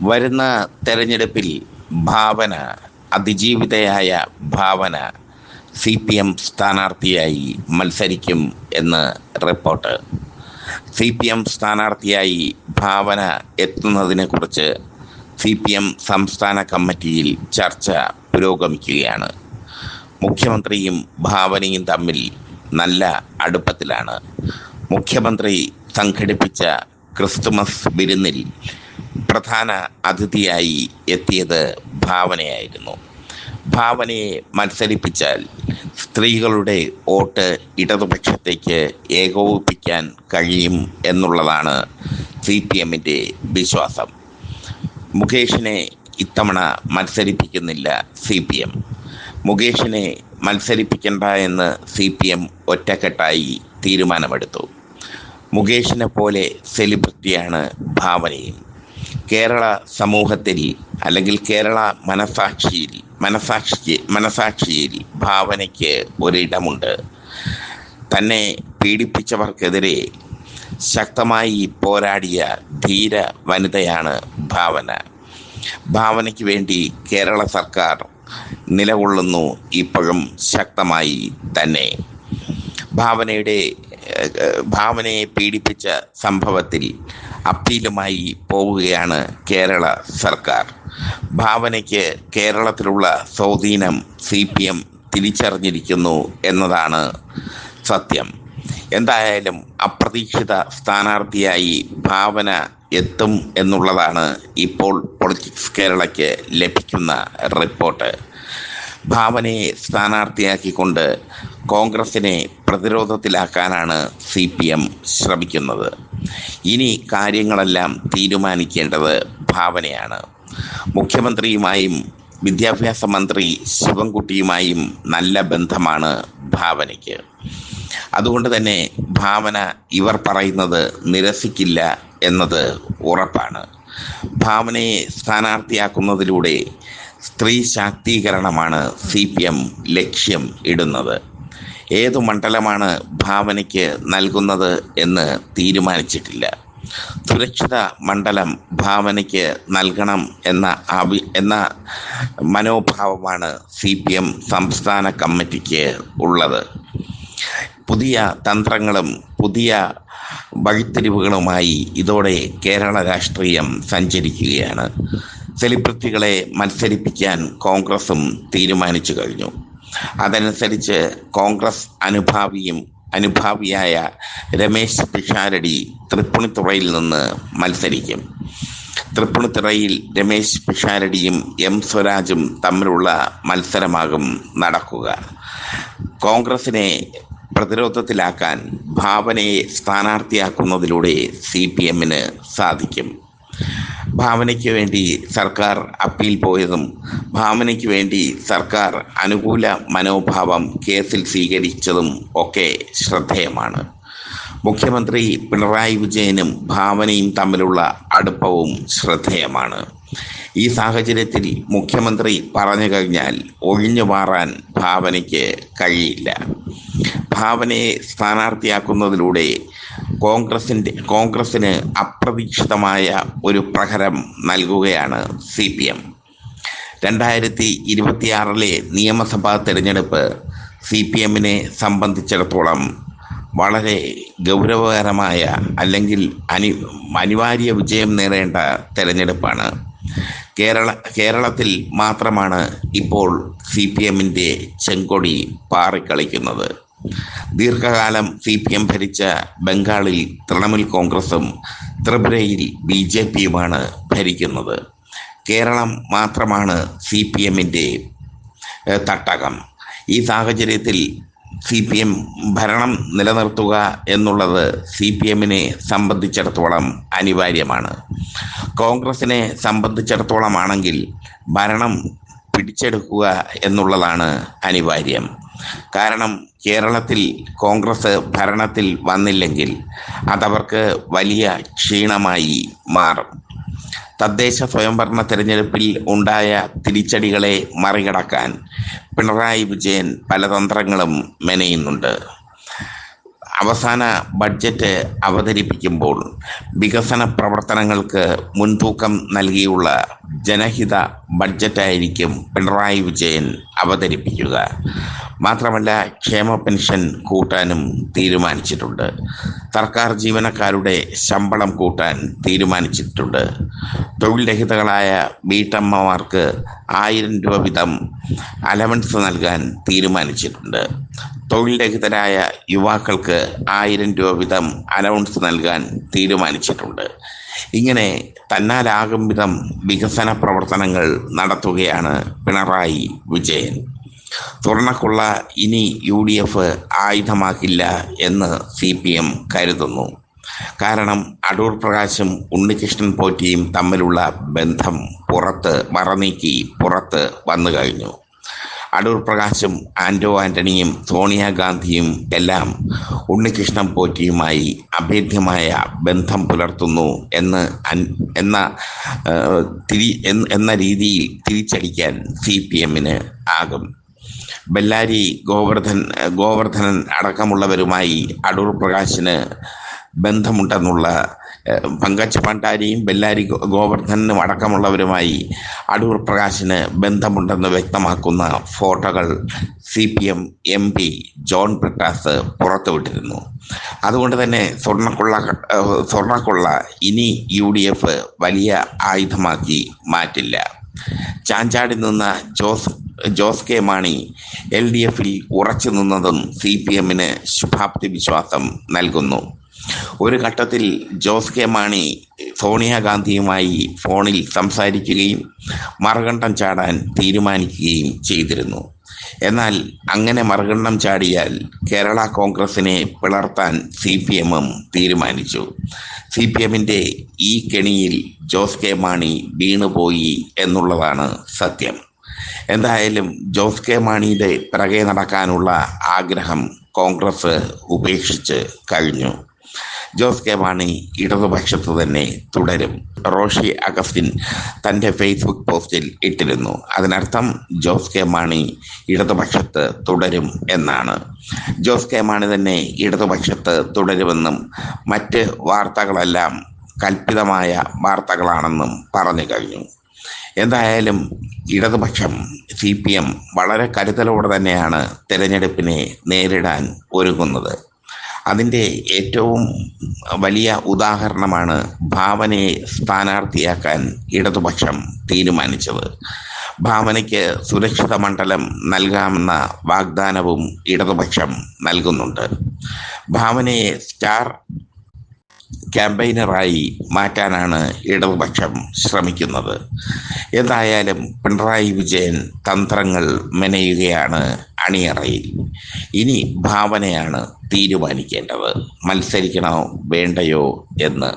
വരുന്ന തെരഞ്ഞെടുപ്പിൽ ഭാവന, അതിജീവിതയായ ഭാവന CPM സ്ഥാനാർത്ഥിയായി മത്സരിക്കും എന്ന് റിപ്പോർട്ട്. CPM സ്ഥാനാർത്ഥിയായി ഭാവന എത്തുന്നതിനെക്കുറിച്ച് CPM സംസ്ഥാന കമ്മിറ്റിയിൽ ചർച്ച പുരോഗമിക്കുകയാണ്. മുഖ്യമന്ത്രിയും ഭാവനയും തമ്മിൽ നല്ല അടുപ്പത്തിലാണ്. മുഖ്യമന്ത്രി സംഘടിപ്പിച്ച ക്രിസ്തുമസ് വിരുന്നിൽ പ്രധാന അതിഥിയായി എത്തിയത് ഭാവനയായിരുന്നു. ഭാവനയെ മത്സരിപ്പിച്ചാൽ സ്ത്രീകളുടെ വോട്ട് ഇടതുപക്ഷത്തേക്ക് ഏകോപിപ്പിക്കാൻ കഴിയും എന്നുള്ളതാണ് CPMൻ്റെ വിശ്വാസം. മുകേഷിനെ ഇത്തവണ മത്സരിപ്പിക്കുന്നില്ല CPM. മുകേഷിനെ മത്സരിപ്പിക്കണ്ട എന്ന് CPM ഒറ്റക്കെട്ടായി തീരുമാനമെടുത്തു. മുകേഷിനെ പോലെ സെലിബ്രിറ്റിയാണ് ഭാവനയും. കേരള സമൂഹത്തിൽ അല്ലെങ്കിൽ കേരള മനസാക്ഷിയിൽ ഭാവനയ്ക്ക് ഒരിടമുണ്ട്. തന്നെ പീഡിപ്പിച്ചവർക്കെതിരെ ശക്തമായി പോരാടിയ ധീര വനിതയാണ് ഭാവന. ഭാവനയ്ക്ക് വേണ്ടി കേരള സർക്കാർ നിലകൊള്ളുന്നു ഇപ്പോഴും ശക്തമായി തന്നെ. ഭാവനയെ പീഡിപ്പിച്ച സംഭവത്തിൽ അപ്പീലുമായി പോവുകയാണ് കേരള സർക്കാർ. ഭാവനയ്ക്ക് കേരളത്തിലുള്ള സ്വാധീനം CPM തിരിച്ചറിഞ്ഞിരിക്കുന്നു എന്നതാണ് സത്യം. എന്തായാലും അപ്രതീക്ഷിത സ്ഥാനാർത്ഥിയായി ഭാവന എത്തും എന്നുള്ളതാണ് ഇപ്പോൾ പൊളിറ്റിക്സ് കേരളയ്ക്ക് ലഭിക്കുന്ന റിപ്പോർട്ട്. ഭാവനയെ സ്ഥാനാർത്ഥിയാക്കിക്കൊണ്ട് കോൺഗ്രസിനെ പ്രതിരോധത്തിലാക്കാനാണ് CPM ശ്രമിക്കുന്നത്. ഇനി കാര്യങ്ങളെല്ലാം തീരുമാനിക്കേണ്ടത് ഭാവനയാണ്. മുഖ്യമന്ത്രിയുമായും വിദ്യാഭ്യാസ മന്ത്രി ശിവൻകുട്ടിയുമായും നല്ല ബന്ധമാണ് ഭാവനയ്ക്ക്. അതുകൊണ്ട് തന്നെ ഭാവന ഇവർ പറയുന്നത് നിരസിക്കില്ല എന്നത് ഉറപ്പാണ്. ഭാവനയെ സ്ഥാനാർത്ഥിയാക്കുന്നതിലൂടെ സ്ത്രീ ശാക്തീകരണമാണ് CPM ലക്ഷ്യം ഇടുന്നത്. ഏതു മണ്ഡലമാണ് ഭാവനയ്ക്ക് നൽകുന്നത് എന്ന് തീരുമാനിച്ചിട്ടില്ല. സുരക്ഷിത മണ്ഡലം ഭാവനയ്ക്ക് നൽകണം എന്ന മനോഭാവമാണ് CPM സംസ്ഥാന കമ്മിറ്റിക്ക് ഉള്ളത്. പുതിയ തന്ത്രങ്ങളും പുതിയ വഴിത്തിരിവുകളുമായി ഇതോടെ കേരള രാഷ്ട്രീയം സഞ്ചരിക്കുകയാണ്. സെലിബ്രിറ്റികളെ മത്സരിപ്പിക്കാൻ കോൺഗ്രസും തീരുമാനിച്ചു കഴിഞ്ഞു. അതനുസരിച്ച് കോൺഗ്രസ് അനുഭാവിയായ രമേശ് പിഷാരടി തൃപ്പൂണിത്തുറയിൽ നിന്ന് മത്സരിക്കും. തൃപ്പൂണിത്തുറയിൽ രമേശ് പിഷാരടിയും M സ്വരാജും തമ്മിലുള്ള മത്സരമാകും നടക്കുക. കോൺഗ്രസിനെ പ്രതിരോധത്തിലാക്കാൻ ഭാവനയെ സ്ഥാനാർത്ഥിയാക്കുന്നതിലൂടെ CPMന് സാധിക്കും. ഭാവനയ്ക്ക് വേണ്ടി സർക്കാർ അപ്പീൽ പോയതും ഭാവനയ്ക്ക് വേണ്ടി സർക്കാർ അനുകൂല മനോഭാവം കേസിൽ സ്വീകരിച്ചതും ഒക്കെ ശ്രദ്ധേയമാണ്. മുഖ്യമന്ത്രി പിണറായി വിജയനും ഭാവനയും തമ്മിലുള്ള അടുപ്പവും ശ്രദ്ധേയമാണ്. ഈ സാഹചര്യത്തിൽ മുഖ്യമന്ത്രി പറഞ്ഞു കഴിഞ്ഞാൽ ഒഴിഞ്ഞു മാറാൻ ഭാവനയ്ക്ക് കഴിയില്ല. ഭാവനയെ സ്ഥാനാർത്ഥിയാക്കുന്നതിലൂടെ കോൺഗ്രസിന് അപ്രതീക്ഷിതമായ ഒരു പ്രഹരം നൽകുകയാണ് CPM. 2026 നിയമസഭാ തെരഞ്ഞെടുപ്പ് CPMനെ സംബന്ധിച്ചിടത്തോളം വളരെ ഗൗരവകരമായ അല്ലെങ്കിൽ അനിവാര്യ വിജയം നേടേണ്ട തെരഞ്ഞെടുപ്പാണ്. കേരളത്തിൽ മാത്രമാണ് ഇപ്പോൾ CPMൻ്റെ ചെങ്കൊടി പാറിക്കളിക്കുന്നത്. ദീർഘകാലം CPM ഭരിച്ച ബംഗാളിൽ തൃണമൂൽ കോൺഗ്രസും ത്രിപുരയിൽ BJPയുമാണ് ഭരിക്കുന്നത്. കേരളം മാത്രമാണ് CPMൻ്റെ തട്ടകം. ഈ സാഹചര്യത്തിൽ CPM ഭരണം നിലനിർത്തുക എന്നുള്ളത് CPMനെ സംബന്ധിച്ചിടത്തോളം അനിവാര്യമാണ്. കോൺഗ്രസിനെ സംബന്ധിച്ചിടത്തോളം ആണെങ്കിൽ ഭരണം പിടിച്ചെടുക്കുക എന്നുള്ളതാണ് അനിവാര്യം. കാരണം കേരളത്തിൽ കോൺഗ്രസ് ഭരണത്തിൽ വന്നില്ലെങ്കിൽ അതവർക്ക് വലിയ ക്ഷീണമായി മാറും. തദ്ദേശ സ്വയംഭരണ തെരഞ്ഞെടുപ്പിൽ ഉണ്ടായ തിരിച്ചടികളെ മറികടക്കാൻ പിണറായി വിജയൻ പല തന്ത്രങ്ങളും മെനയുന്നുണ്ട്. അവസാന ബഡ്ജറ്റ് അവതരിപ്പിക്കുമ്പോൾ വികസന പ്രവർത്തനങ്ങൾക്ക് മുൻതൂക്കം നൽകിയുള്ള ജനഹിത ബഡ്ജറ്റായിരിക്കും പിണറായി വിജയൻ അവതരിപ്പിക്കുക. മാത്രമല്ല, ക്ഷേമ പെൻഷൻ കൂട്ടാനും തീരുമാനിച്ചിട്ടുണ്ട്. സർക്കാർ ജീവനക്കാരുടെ ശമ്പളം കൂട്ടാൻ തീരുമാനിച്ചിട്ടുണ്ട്. തൊഴിൽ രഹിതകളായ വീട്ടമ്മമാർക്ക് 1000 രൂപ വീതം അലവൻസ് നൽകാൻ തീരുമാനിച്ചിട്ടുണ്ട്. തൊഴിൽ രഹിതരായ യുവാക്കൾക്ക് 1000 രൂപ വീതം അലവൻസ് നൽകാൻ തീരുമാനിച്ചിട്ടുണ്ട്. ഇങ്ങനെ തന്നാലാകും വിധം വികസന പ്രവർത്തനങ്ങൾ നടത്തുകയാണ് പിണറായി വിജയൻ. സ്വർണ്ണക്കൊള്ള ഇനി UDF ആയുധമാക്കില്ല എന്ന് CPM കരുതുന്നു. കാരണം അടൂർ പ്രകാശും ഉണ്ണികൃഷ്ണൻ പോറ്റിയും തമ്മിലുള്ള ബന്ധം പുറത്ത് വന്നു കഴിഞ്ഞു. അടൂർ പ്രകാശും ആന്റോ ആന്റണിയും സോണിയാഗാന്ധിയും എല്ലാം ഉണ്ണികൃഷ്ണൻ പോറ്റിയുമായി അഭേദ്യമായ ബന്ധം പുലർത്തുന്നു എന്ന രീതിയിൽ തിരിച്ചടിക്കാൻ CPMന് ആകും. ബെല്ലാരി ഗോവർദ്ധനൻ അടക്കമുള്ളവരുമായി അടൂർ പ്രകാശിന് ബന്ധമുണ്ടെന്നുള്ള പങ്കജ് ഭണ്ഡാരിയും ബെല്ലാരി ഗോവർദ്ധനും അടക്കമുള്ളവരുമായി അടൂർ പ്രകാശിന് ബന്ധമുണ്ടെന്ന് വ്യക്തമാക്കുന്ന ഫോട്ടോകൾ CPM MP ജോൺ ബ്രിട്ടാസ് പുറത്തുവിട്ടിരുന്നു. അതുകൊണ്ട് തന്നെ സ്വർണ്ണക്കൊള്ള ഇനി UDF വലിയ ആയുധമാക്കി മാറ്റില്ല. ചാഞ്ചാടി നിന്ന ജോസ് കെ മാണി LDFൽ ഉറച്ചു നിന്നതും CPMന് ശുഭാപ്തി വിശ്വാസം നൽകുന്നു. ഒരു ഘട്ടത്തിൽ ജോസ് കെ മാണി സോണിയാഗാന്ധിയുമായി ഫോണിൽ സംസാരിക്കുകയും മറുകണ്ഠം ചാടാൻ തീരുമാനിക്കുകയും ചെയ്തിരുന്നു. എന്നാൽ അങ്ങനെ മറുകണ്ഠം ചാടിയാൽ കേരള കോൺഗ്രസിനെ പിളർത്താൻ CPMും തീരുമാനിച്ചു. CPMന്റെ ഈ കെണിയിൽ ജോസ് കെ മാണി വീണുപോയി എന്നുള്ളതാണ് സത്യം. എന്തായാലും ജോസ് കെ മാണിയുടെ പിറകെ നടക്കാനുള്ള ആഗ്രഹം കോൺഗ്രസ് ഉപേക്ഷിച്ച് കഴിഞ്ഞു. ജോസ് കെ മാണി ഇടതുപക്ഷത്ത് തന്നെ തുടരും. റോഷി അഗസ്റ്റിൻ തൻ്റെ ഫേസ്ബുക്ക് പോസ്റ്റിൽ ഇട്ടിരുന്നു. അതിനർത്ഥം ജോസ് കെ മാണി ഇടതുപക്ഷത്ത് തുടരും എന്നാണ്. ജോസ് കെ മാണി തന്നെ ഇടതുപക്ഷത്ത് തുടരുമെന്നും മറ്റ് വാർത്തകളെല്ലാം കൽപ്പിതമായ വാർത്തകളാണെന്നും പറഞ്ഞു കഴിഞ്ഞു. എന്തായാലും ഇടതുപക്ഷം CPM വളരെ കരുതലോടെ തന്നെയാണ് തെരഞ്ഞെടുപ്പിനെ നേരിടാൻ ഒരുങ്ങുന്നത്. അതിൻ്റെ ഏറ്റവും വലിയ ഉദാഹരണമാണ് ഭാവനയെ സ്ഥാനാർത്ഥിയാക്കാൻ ഇടതുപക്ഷം തീരുമാനിച്ചത്. ഭാവനയ്ക്ക് സുരക്ഷിത മണ്ഡലം നൽകാമെന്ന വാഗ്ദാനവും ഇടതുപക്ഷം നൽകുന്നുണ്ട്. ഭാവനയെ സ്റ്റാർ ക്യാമ്പയിനറായി മാറ്റാനാണ് ഇടതുപക്ഷം ശ്രമിക്കുന്നത്. എന്തായാലും പിണറായി വിജയൻ തന്ത്രങ്ങൾ മെനയുകയാണ് അണിയറയിൽ. ഇനി ഭാവനയാണ് തീരുമാനിക്കേണ്ടത്, മത്സരിക്കണോ വേണ്ടയോ എന്ന്.